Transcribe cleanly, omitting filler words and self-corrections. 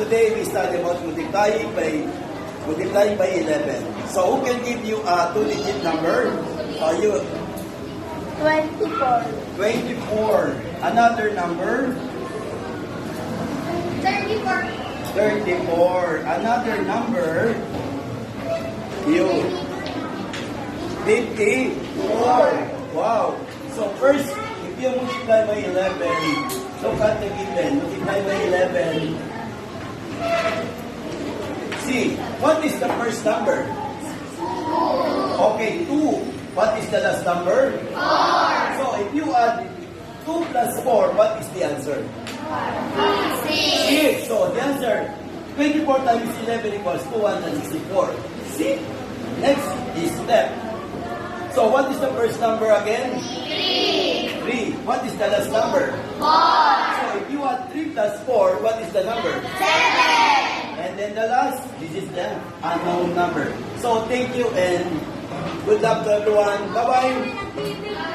today we study about multiplying by 11. So who can give you a two-digit number? You 24. 24. Another number? 34. 34. Another number? You 54. Wow. So first, if you multiply by 11, look at the given. Multiply by 11. See, what is the first number? Okay, 2. What is the last number? 4. So if you add 2 plus 4, what is the answer? 6. So the answer, 24 times 11 equals 264. See? Next is step. So what is the first number again? 3. What is the last number? 4. So if you add 3 plus 4, what is the number? 7. And then the last, this is the unknown number. So thank you and good luck to everyone. Bye-bye.